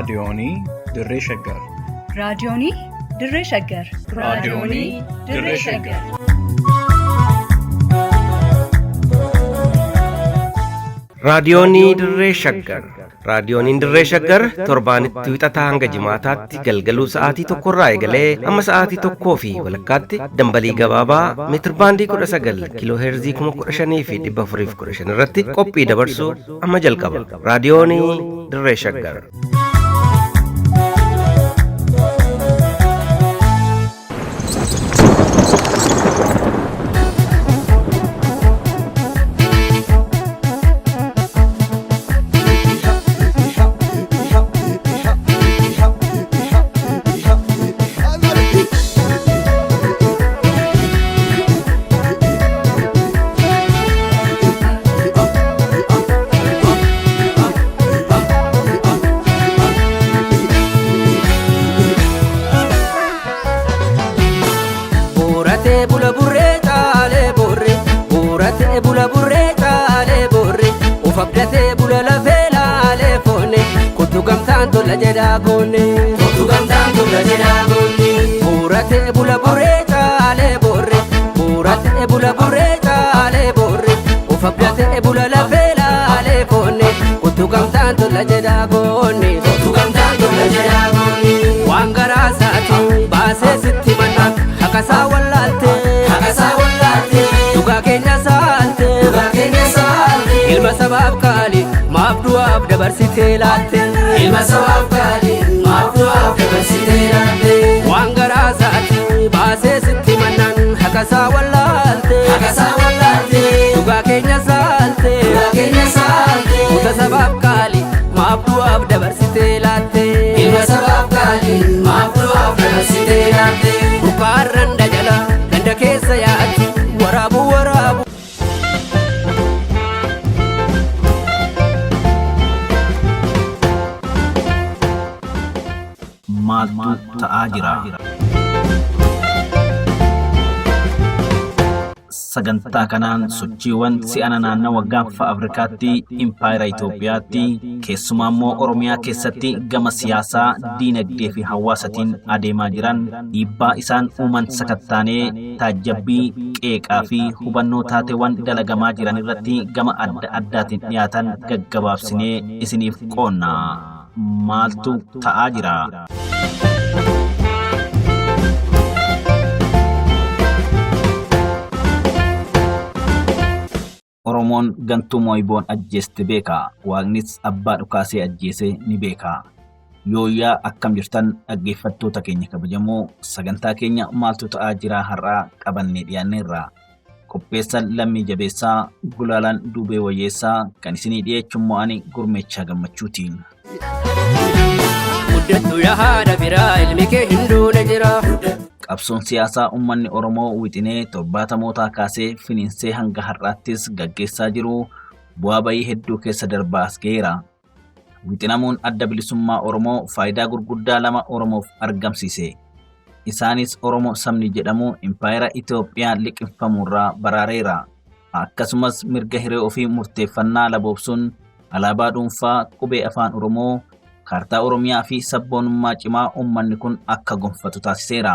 raadiyoonii Dirree Shaggar. Raadiyoonii Dirree Shaggar. Raadiyoonii Dirree Shaggar. Raadiyoonii Dirree Shaggar. Raadiyooniin Dirree Shaggar torbaanitti wixataa hanga jimaataatti galgaluu sa'aatii tokkorraa eegalee hamma sa'aatii tokkoo fi walakkaatti dambalii gabaabaa meetirbaandii 19 kiiloo heerzii 15,415 irratti qophii dabarsuu amma jalqaba. Raadiyoonii Dirree Shaggar. Burate bula bureta ale borre, burate bula bureta ale borre, ufabdate bula la vela ale fone, kutugam tanto la jeda gone, kutugam tanto la jeda gone. Wangara sati base sitti manna, hakasa wallalte, tuga kenya salte, ilma sabab kali, mabdu abda barsite latte, ilma sabab kali, mabdu abda barsite latte. Wangara sati base sitti mannan hakasa wallalte tuga kenya salte uta sabab kali mabdu abda barsite latte ilma sabab kali mabdu abda barsite latte bukarran dajala danda keessa yaati warabu maaltu ta'aa jira. Sagantaa kanaan sochiiwwan si'ana naannawa gaanfa Afrikaatti impaayera Itoophiyaatti keessumaa immoo Oromiyaa keessatti gama siyaasaa, diinagdee fi hawaasatiin adeemaa jiran dhiibbaa isaan uuman sakattaanee taajjabbii qeeqaa fi hubannoo taateewwan dalagamaa jiran irratti gama adda addaatiin dhiyaatan gaggabaabsinee isiniif qoonna. Maaltu ta'aa jira? Oromoon gantuu moo'iboon ajjeeste beeka. Waaqnis abbaa dhukaasee ajjeese ni beeka. Yooyyaa akkam jirtan dhaggeeffattoota keenya kabajamoo sagantaa keenya maaltu ta'aa jira har'aa qabannee dhiyaanneerra. Qopheessan Lammii Jabeessaa, Gulaalaan Duubee Wayyeessaa kan isinii dhiyeechuun mo'anii Gurmeechaa Gammachuutiin. Guddattu yaa haadha biraa ilmi kee hinduune jira. Qabsoon siyaasaa uummanni Oromoo wixinee 70mootaa kaasee finiinsee hanga har'aattis gaggeessaa jiru bu'aa bayii hedduu keessa darbaa as ga'eera. Wixinamuun adda bilisummaa Oromoo faayidaa gurguddaa lama Oromoof argamsiise. Isaanis Oromoo sabni jedhamu impaayera Itoophiyaa liqinfamuurraa baraareera. Akkasumas mirga hiree ofii murteeffannaa laboobsuun alaabaa dhuunfaa qubee afaan Oromoo kaartaa Oromiyaa fi sabboonummaa cimaa uummanni kun akka gonfatu taasiseera.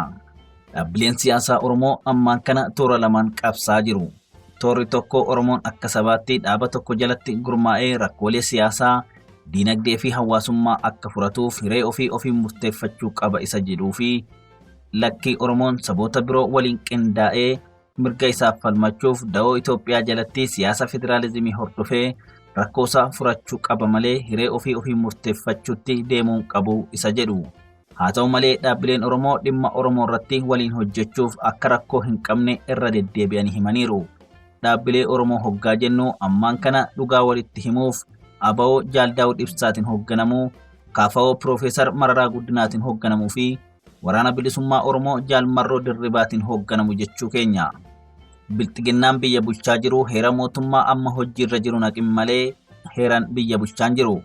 Dhaabbileen siyaasaa Oromoo ammaan kana toora lamaan qabsaa jiru. Toorri tokko Oromoon akka sabaatti dhaaba tokko jalatti gurmaa'ee rakkoolee siyaasaa, diinagdee fi hawaasummaa akka furatuuf hiree ofii murteeffachuu qaba isa jedhuu fi lakkii Oromoon saboota biroo waliin qindaa'ee mirga isaaf falmachuuf da'oo Itoophiyaa jalatti siyaasa federaalizimii hordofee rakkoosaa furachuu qaba malee hiree ofii murteeffachuutti deemuu qabu isa jedhu. Haa ta'u malee dhaabbileen Oromoo dhimma Oromoo irratti waliin hojjechuuf akka rakkoo hin qabne irra deddeebi'anii himaniiru. Dhaabbilee Oromoo hoggaa jennu ammaan kana dhugaa walitti himuuf ABO Jaal Daawud Ibsaatiin hoogganamu, KFO Piroofeesar Mararaa Guddinaatiin hoogganamuu fi Waraana Bilisummaa Oromoo Jaal Marroo Dirribaatiin hoogganamu jechuu keenya. Bilxiginnaan biyya bulchaa jiru heera mootummaa amma hojiirra jiru naqin malee heeraan biyya bulchaan jiru.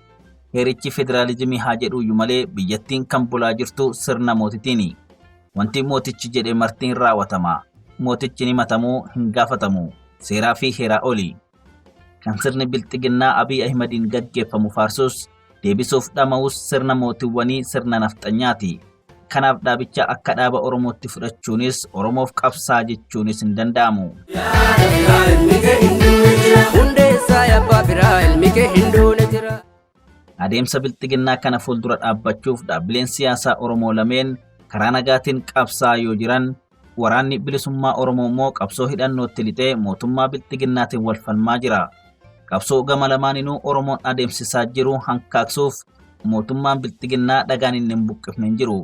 Heerichi federaalizimii haa jedhuyyuu malee biyyattiin kan bulaa jirtu sirna mootitiini. Wanti mootichi jedhe martiin raawwatama. Mootichi ni matamuu hin gaafatamu. Seeraa fi heeraa oli. Kan sirni bilxiginnaa Abiy Ahmediin gaggeeffamu faarsus deebisuuf dhama'us sirna mootiiwwanii sirna nafxanyaati. Kanaaf dhaabicha akka dhaaba Oromootti fudhachuunis Oromoof qabsaa jechuunis hin danda'amu. Adeemsa bilxiginnaa kana fuuldura dhaabbachuuf dhaabbileen siyaasaa Oromoo lameen karaa nagaatiin qabsaa yoo jiran, waraanni bilisummaa Oromoo immoo qabsoo hidhannootti lixee mootummaa bilxiginnaatiin wal falmaa jira. Qabsoo gama lamaaninuu Oromoon adeemsisaa jiru hankaaqsuuf mootummaan bilxiginnaa dhagaan inni hin buqqifne hin jiru.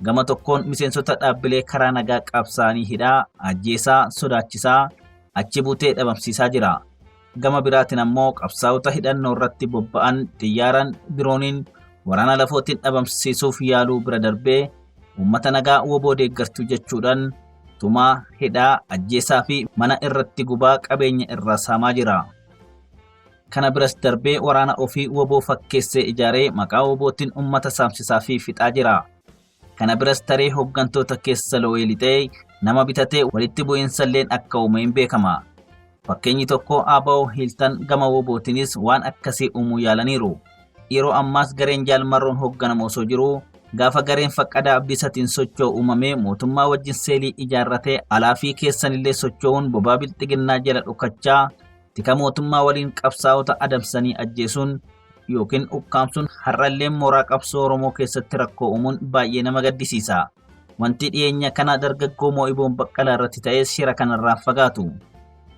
Gama tokkoon miseensota dhaabbilee karaa nagaa qabsaanii hidhaa, ajjeesaa, sodaachisaa, achi buutee dhabamsiisaa jira. Gama biraatiin ammoo qabsaa'ota hidhannoo irratti bobba'an xiyyaaran dirooniin waraana lafootiin dhabamsiisuuf yaaluu bira darbee uummata nagaa woboo deeggartuu jechuudhaan tumaa, hidhaa, ajjeesaa fi mana irratti gubaa qabeenya irraa saamaa jira. Kana biras darbee waraana ofii woboo fakkeessee ijaaree maqaa wobootiin uummata saamsisaa fi fixaa jira. Kana biras taree hooggantoota keessa lo'ee lixee nama bitatee walitti bu'iinsalleen akka uume hin beekama. Fakkeenyi tokko Aba'oo Hiiltan gama wobootiinis waan akkasii uumuu yaalaniiru. Yeroo ammaas gareen jaalmarroon hoogganamu osoo jiru, gaafa gareen Faqqadaa Abdiisaatiin socho'u uumamee mootummaa wajjin seelii ijaarratee alaa fi keessanillee socho'uun bobaa bilxiginnaa jala dhokachaa tika mootummaa waliin qabsaa'ota adamsanii ajjeesuun yookiin ukkaamsuun har'allee mooraa qabsoo Oromoo keessatti rakkoo uumuun baay'ee nama gaddisiisa. Wanti dhiyeenya kana dargaggoo Moo'iboon Baqqalaa irratti ta'es shira kanarraa fagaatu.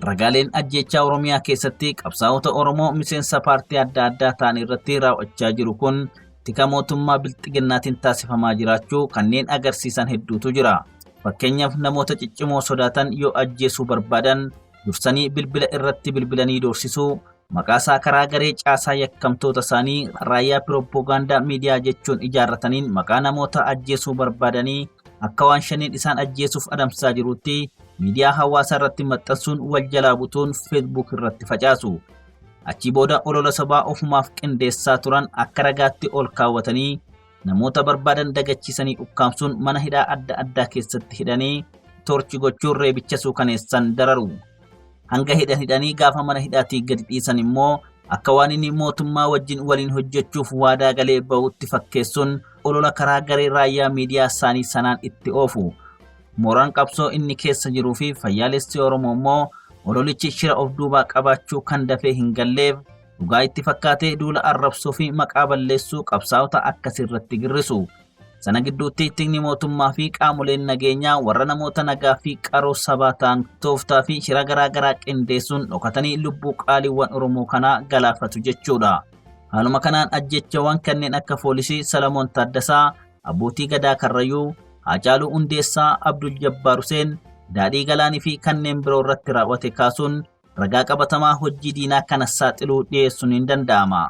Ragaaleen ajjechaa Oromiyaa keessatti qabsaa'ota Oromoo miseensa paartii adda addaa ta'an irratti raawwachaa jiru kun tika mootummaa bilxiginnaatiin taasifamaa jiraachuu kanneen agarsiisan hedduutu jira. Fakkeenyaaf namoota ciccimoo sodaatan yoo ajjeesuu barbaadan dursanii bilbila irratti bilbilanii doorsisuu, maqaasaa karaa garee caasaa yakkamtoota isaanii raayyaa pirooppogaandaa miidiyaa jechuun ijaarrataniin maqaa namoota ajjeesuu barbaadanii akka waan shaniin isaan ajjeesuuf adamsaa jirutti miidiyaa hawaasaa irratti maxxansuun wal jalaa butuun feesbuuk irratti facaasu. Achi booda olola sabaa ofumaaf qindeessaa turan akka ragaatti ol kaawwatanii namoota barbaadan dagachiisanii ukkaamsuun mana hidhaa adda addaa keessatti hidhanii torchi gochuun reebicha suukaneessan dararu. Hanga hidhanii gaafa mana hidhaatii gadi dhiisan immoo akka waan inni mootummaa wajjin waliin hojjechuuf waadaa galee ba'utti fakkeessuun olola karaa garee raayyaa miidiyaa isaanii sanaan itti oofu. Mooraan qabsoo inni keessa jiruu fi fayyaalessi Oromoo immoo ololichi shira of duubaa qabaachuu kan dafee hin galleef dhugaa itti fakkaatee duula arrabsuu fi maqaa balleessuu qabsaa'ota akkasirratti girrisu. Sana gidduutti tikni mootummaa fi qaamoleen nageenyaa warra namoota nagaa fi qaroo sabaa ta'an tooftaa fi shira garaa garaa qindeessuun dhokatanii lubbuu qaaliiwwan Oromoo kanaa galaafatu jechuudha. Haaluma kanaan ajjechawwan kanneen akka Poolisii Salamoon Taaddasaa, Abbootii Gadaa Karrayyuu, Haacaaluu Hundeessaa, Abdul Jabbaar Huseen, Daadhii Galaanii fi kanneen biroo irratti raawwate kaasuun ragaa qabatamaa hojii diinaa kana saaxiluu dhiyeessuun hin danda'ama.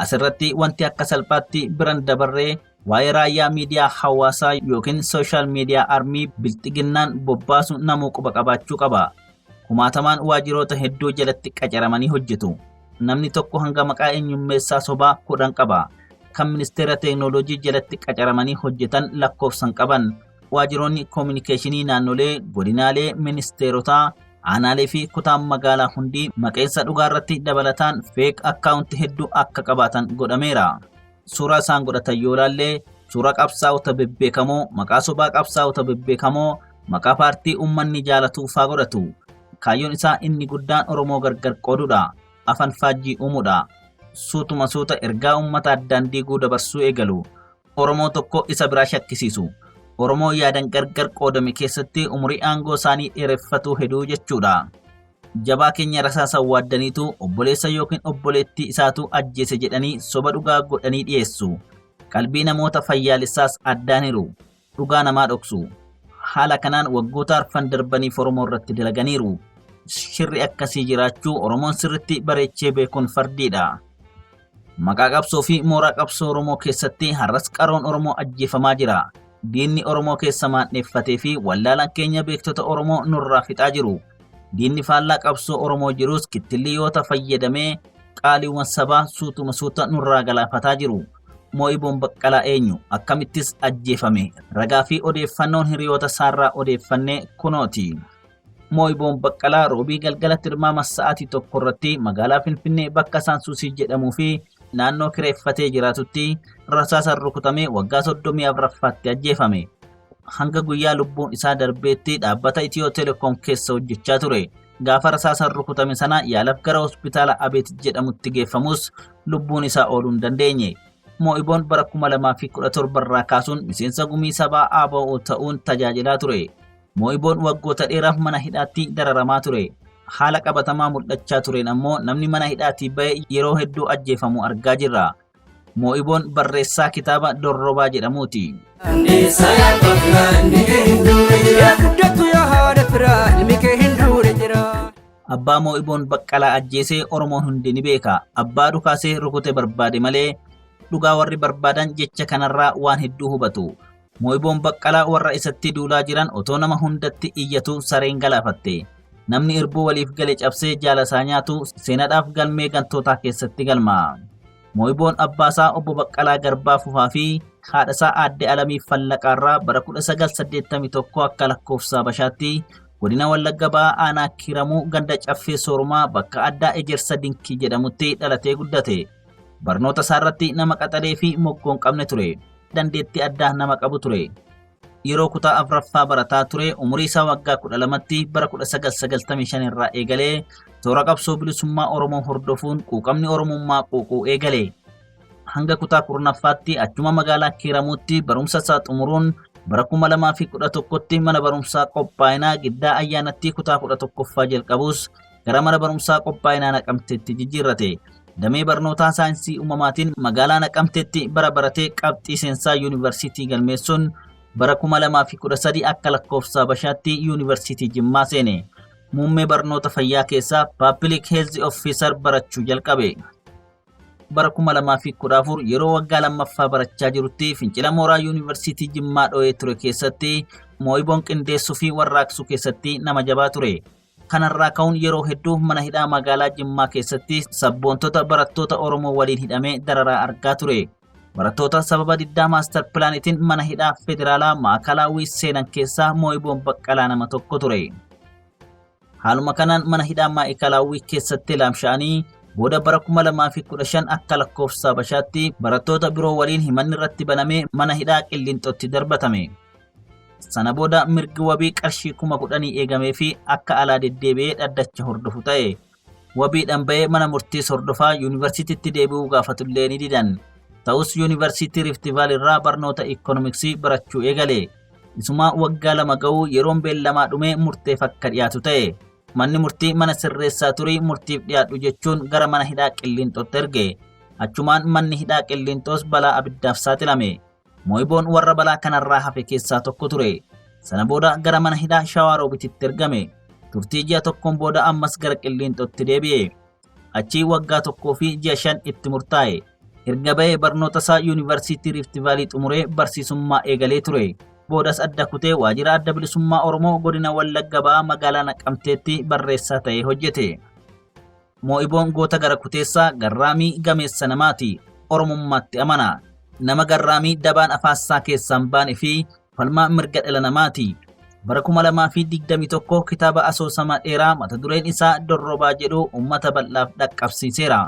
Asirratti wanti akka salphaatti biran dabarree waa'ee raayyaa miidiyaa hawaasaa yookiin sooshaal miidiyaa armii bilxiginnaan bobbaasu namuu quba qabaachuu qaba. Kumaatamaan waajiroota hedduu jalatti qacaramanii hojjetu. Namni tokko hanga maqaa eenyummeessaa sobaa 10 qaba. Kan ministeera teeknooloojii jalatti qacaramanii hojjetan lakkoofsan qaban. Waajiroonni koominikeeshinii naannolee, godinaalee, ministeerotaa, aanaalee fi kutaan magaalaa hundi maqeessa dhugaa irratti dabalataan feek akkaawunti hedduu akka qabaatan godhameera. Suuraa isaan godhatan yoo ilaalle suuraa qabsaa'ota bebbeekamoo, maqaa sobaa qabsaa'ota bebbeekamoo, maqaa paartii uummanni jaalatu faa godhatu. Kaayyoon isaa inni guddaan Oromoo gargar qoodudha. Afaan faajjii uumuudha. Suutuma suuta ergaa uummata addaan diiguu dabarsuu eegalu. Oromoo tokko isa biraa shakkisiisu. Oromoo yaadan gargar qoodame keessatti umurii aangoo isaanii dheereffatuu heduu jechuudha. Jabaa keenya rasaasa waaddaniitu obboleessa yookiin obboleettii isaatu ajjeese jedhanii soba dhugaa godhanii dhiyeessu. Qalbii namoota fayyaalessaas addaaniiru. Dhugaa namaa dhoksu. Haala kanaan waggoota arfan darbaniif Oromoo irratti dalaganiiru. Shirri akkasii jiraachuu Oromoon sirritti bareechee beekuun fardiidha. Maqaa qabsoo fi mooraa qabsoo Oromoo keessatti har'as qaroon Oromoo ajjeefamaa jira. Diinni Oromoo keessa maadheeffatee fi wallaalaan keenya beektota Oromoo nurraa fixaa jiru. Diinni faallaa qabsoo Oromoo jirus kittilliyoota fayyadamee qaaliiwwan sabaa suutuma suuta nurraa galaafataa jiru. Moo'iboon Baqqalaa eenyu? Akkamittis ajjeefame? Ragaa fi odeeffannoon hiriyoota isaarraa odeeffannee kunooti. Moo'iboon Baqqalaa roobii galgala tilmaama sa'aatii tokko irratti magaalaa Finfinnee bakka Saansuusii jedhamuu fi naannoo kireeffatee jiraatutti rasaasaan rukutamee waggaa 34ffaatti ajjeefame. Hanga guyyaa lubbuun isaa darbeetti dhaabbata Itiyoo Telekoom keessa hojjechaa ture. Gaafa rasaasaan rukutame sana yaalaaf gara hospitaala Abeet jedhamutti geeffamus lubbuun isaa ooluu hin dandeenye. Moo'iboon bara 2017 irraa kaasuun miseensa gumii sabaa ABO ta'uun tajaajilaa ture. Moo'iboon waggoota dheeraaf mana hidhaatti dararamaa ture. Haala qabatamaa mul'achaa tureen ammoo namni mana hidhaatii ba'e yeroo hedduu ajjeefamu argaa jirra. Moo'iboon barreessaa kitaaba Dorrobaa jedhamuuti. Abbaa Moo'iboon Baqqalaa ajjeesee Oromoon hundi ni beeka. Abbaa dhukaasee rukute barbaade malee dhugaa warri barbaadan jecha kanarraa waan hedduu hubatu. Moo'iboon Baqqalaa warra isatti duulaa jiran otoo nama hundatti iyyatu sareen galaafatte. Namni irbuu waliif gale cabsee jaalasaa nyaatu seenaadhaaf galmee gantootaa keessatti galma. Moo'iboon abbaasaa obbo Baqqalaa Garbaa Fufaa fi haadhasaa aadde Alamii Fallaqaarraa bara 1981 akka lakkoofsa Habashaatti godina Wallagga Ba'aa aanaa Kiramuu ganda caffee Soorumaa bakka addaa Ejersa Dinkii jedhamutti dhalatee guddate. Barnoota isaarratti nama qaxalee fi moggoon qabne ture. Dandeettii addaa nama qabu ture. Yeroo kutaa afuraffaa barataa ture umurii isaa waggaa 12tti bara 1995 irraa eegalee toora qabsoo bilisummaa Oromoo hordofuun quuqamni Oromummaa quuquu eegale. Hanga kutaa 10ffaatti achuma magaalaa Kiiramuutti barumsa isaa xumuruun bara 2011tti mana barumsaa qophaa'inaa Giddaa Ayyaanatti kutaa 11ffaa jalqabus gara mana barumsaa qophaa'inaa Naqamteetti jijjiirrate. Damee barnootaa saayinsii uumamaatiin magaalaa Naqamteetti bara baratee qabxii seensaa yuunivarsiitii galmeessuun bara 2013 akka lakkoofsa Habashaatti yuunivarsiitii Jimmaa seene. Muummee barnoota fayyaa keessaa Public Health Officer barachuu jalqabe. Bara 2014 yeroo waggaa lammaffaa barachaa jirutti fincila mooraa yuunivarsiitii Jimmaa dho'ee ture keessatti Moo'iboon qindeessuu fi warraaqsuu keessatti nama jabaa ture. Kanarraa ka'uun yeroo hedduu mana hidhaa magaalaa Jimmaa keessatti sabboontota barattoota Oromoo waliin hidhamee dararaa argaa ture. Barattoota sababa diddaa maastar pilaanitiin mana hidhaa federaalaa Maakalaawwii seenan keessaa Moo'iboon Baqqalaa nama tokko ture. Haaluma kanaan mana hidhaa Maakalaawwii keessatti laamsha'anii booda bara 2015 akka lakkoofsa Habashaatti barattoota biroo waliin himanni irratti banamee mana hidhaa Qillinxootti darbatame. Sana booda mirgi wabii qarshii 10,000 eegamee fi akka alaa deddeebi'ee dhaddacha hordofu ta'e. Wabiidhaan ba'ee mana murtiis hordofaa yuunivarsiitiitti deebi'uu gaafatullee ni didan. Ta'us yuunivarsiitii Rift Valley irraa barnoota ikoonomiksii barachuu eegale. Isuma waggaa 2 ga'uu yeroon beellamaa dhumee murteef akka dhiyaatu ta'e. Manni murtii mana sirreessaa turii murtiif dhiyaadhu jechuun gara mana hidhaa Qillinxootti erge. Achumaan manni hidhaa Qillinxoos balaa abiddaaf saaxilame. Moo'iboon warra balaa kanarraa hafe keessaa tokko ture. Sana booda gara mana hidhaa Shawaaroobiititti ergame. Turtii ji'a tokkoon booda ammas gara Qillinxootti deebi'e. Achii waggaa 1 fi ji'a 5 itti murtaa'e. Erga ba'ee barnoota isaa yuunivarsiitii Rift Valley xumuree barsiisummaa eegalee ture. Boodas adda kutee waajjira adda bilisummaa Oromoo godina Wallagga Ba'aa magaalaa Naqamteetti barreessaa ta'ee hojjete. Moo'iboon goota gara kuteessaa garraamii gameessa namaati. Oromummaatti amana. Nama garraamii dabaan afaassaa keessaan baane fi falmaa mirga dhala namaati. Bara 2021 kitaaba asoosamaa dheeraa mata dureen isaa Dorrobaa jedhu uummata bal'aaf dhaqqabsiiseera.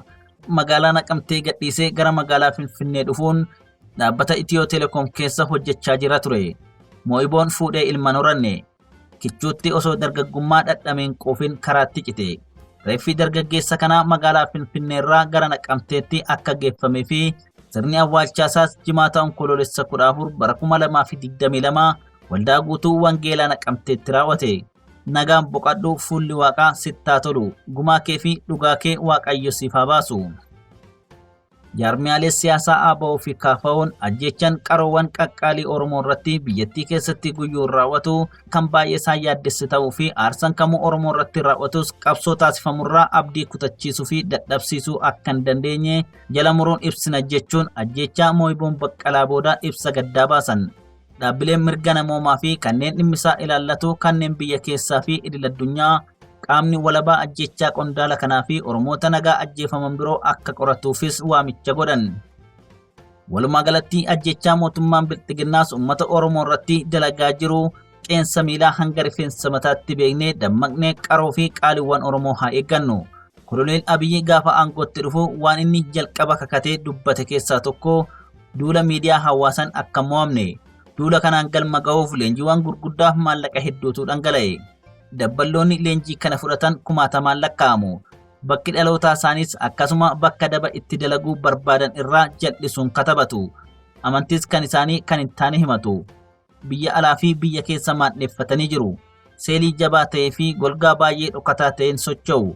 Magaalaa Naqamtee gadhiisee gara magaalaa Finfinnee dhufuun dhaabbata Itiyoo Telekoom keessa hojjechaa jira ture. Moo'iboon fuudhee ilma horanne. Kichuutti osoo dargaggummaa dhadhameen quufin karaatti cite. Reeffi dargaggeessa kanaa magaalaa Finfinnee irraa gara Naqamteetti akka geeffamee fi sirni awwaalchaasaas jimaata onkoloolessa 14 bara 2022 waldaa guutuu Wangeelaa Naqamteetti raawwate. Nagaan boqadhu fuulli waaqaa sittaa tolu. Gumaa kee fi dhugaa kee Waaqayyo siif haa baasu. Jaarmiyaalee siyaasaa ABO fi KFO'n ajjechaan qaroowwan qaqqaalii Oromoo irratti biyyattii keessatti guyyuun raawwatu kan baay'ee isaan yaaddessu ta'uu fi aarsaan kamuu Oromoo irratti raawwatus qabsoo taasifamurraa abdii kutachiisuu fi dadhabsiisuu akka hin dandeenye jala muruun ibsina jechuun ajjechaa Moo'iboon Baqqalaa booda ibsa gaddaa baasan. Dhaabbileen mirga namoomaa fi kanneen dhimmisaa ilaallatu kanneen biyya keessaa fi idil addunyaa qaamni walabaa ajjechaa qondaala kanaa fi Oromoota nagaa ajjeefaman biroo akka qoratuufis waamicha godhan. Walumaa galatti ajjechaa mootummaan Bilxiginnaas uummata Oromoo irratti dalagaa jiru qeensa miilaa hanga rifeensa mataatti beeknee dammaqnee qaroo fi qaaliiwwan Oromoo haa eeggannu. Koloneel Abiyyi gaafa aangootti dhufu waan inni jalqaba kakatee dubbate keessaa tokko duula miidiyaa hawaasaan akka mo'amne. Duula kanaan galma ga'uuf leenjiiwwan gurguddaaf maallaqa hedduutu dhangala'e. Dabballoonni leenjii kana fudhatan kumaatamaan lakkaa'amu. Bakki dhalootaa isaaniis akkasuma bakka daba itti dalaguu barbaadan irraa jal'isuun katabatu. Amantiis kan isaanii kan hin taane himatu. Biyya alaa fi biyya keessa maadheeffatanii jiru. Seelii jabaa ta'ee fi golgaa baay'ee dhokataa ta'een socho'u.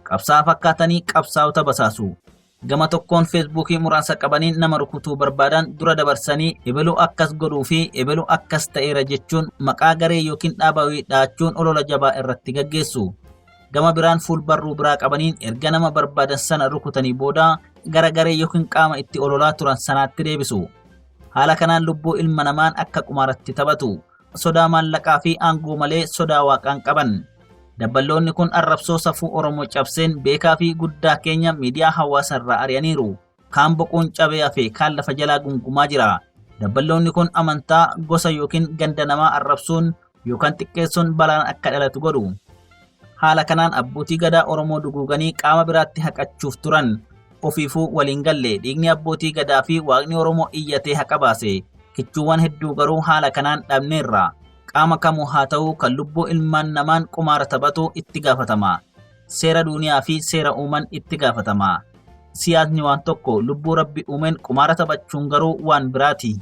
Qabsaa fakkaatanii qabsaa'ota basaasu. Gama tokkoon feesbuukii muraasa qabaniin nama rukutuu barbaadan dura dabarsanii ebaluu akkas godhuu fi ebaluu akkas ta'eera jechuun maqaa garee yookiin dhaabawii dhaachuun olola jabaa irratti gaggeessu. Gama biraan fuulbarruu biraa qabaniin erga nama barbaadan sana rukutanii booda gara garee yookiin qaama itti ololaa turan sanaatti deebisu. Haala kanaan lubbuu ilma namaan akka qumaaratti taphatu. Sodaa maallaqaa fi aangoo malee sodaa waaqaan qaban. Dabballoonni kun arrabsoo safuu Oromoo cabseen beekaa fi guddaa keenya miidiyaa hawaasaa irraa ari'aniiru. Kaan boquun cabee hafe kaan lafa jalaa gungumaa jira. Dabballoonni kun amantaa gosa yookiin ganda namaa arrabsuun yookaan xiqqeessuun balaan akka dhalatu godhu. Haala kanaan abbootii gadaa Oromoo duguuganii qaama biraatti haqachuuf turan. Ofiifuu waliin galle dhiigni abbootii gadaa fi waaqni Oromoo iyyatee haqa baase. Kichuuwwan hedduu garuu haala kanaan dhabneerra. Qaama kamuu haa ta'u kan lubbuu ilmaan namaan qumaara taphatu itti gaafatama. Seera duuniyaa fi seera uuman itti gaafatama. Siyaasni waan tokko lubbuu rabbi uumeen qumaara taphachuun garuu waan biraati.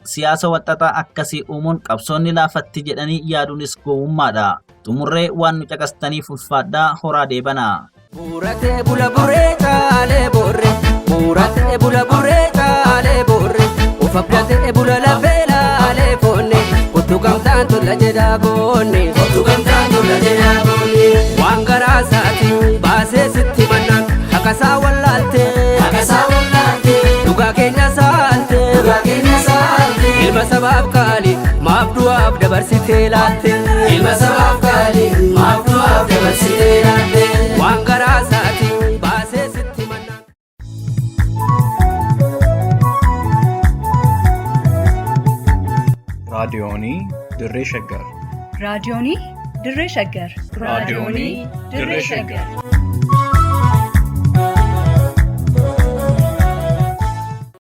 Siyaasa walxaxaa akkasii uumuun qabsoonni laafatti jedhanii yaaduunis gowwummaadha. Xumurree waan nu caqastaniif ulfaadhaa horaa deebanaa. Buuratee bula buree caalee boorre. Buuratee bula buree caalee boorre. Ufabdatee bula lafee laalee foonne. Kottu gamtaan tola jedhaa boonne. Kottu gamtaan tola jedhaa boonne. Waan garaa isaati baasee sitti mannaan haqasaa wallaaltee. Haqasaa wallaaltee. Dhugaa keenya saaltee. Dhugaa keenya saaltee. Ilma sabaaf kaali maaf du'aaf dabarsitee laatte. Ilma sabaaf kaali maaf du'aaf dabarsitee laatte. Waan garaa isaati baasee sitti mannaan. raadiyoonii dirree shaggar. raadiyoonii dirree shaggar. raadiyoonii dirree shaggar.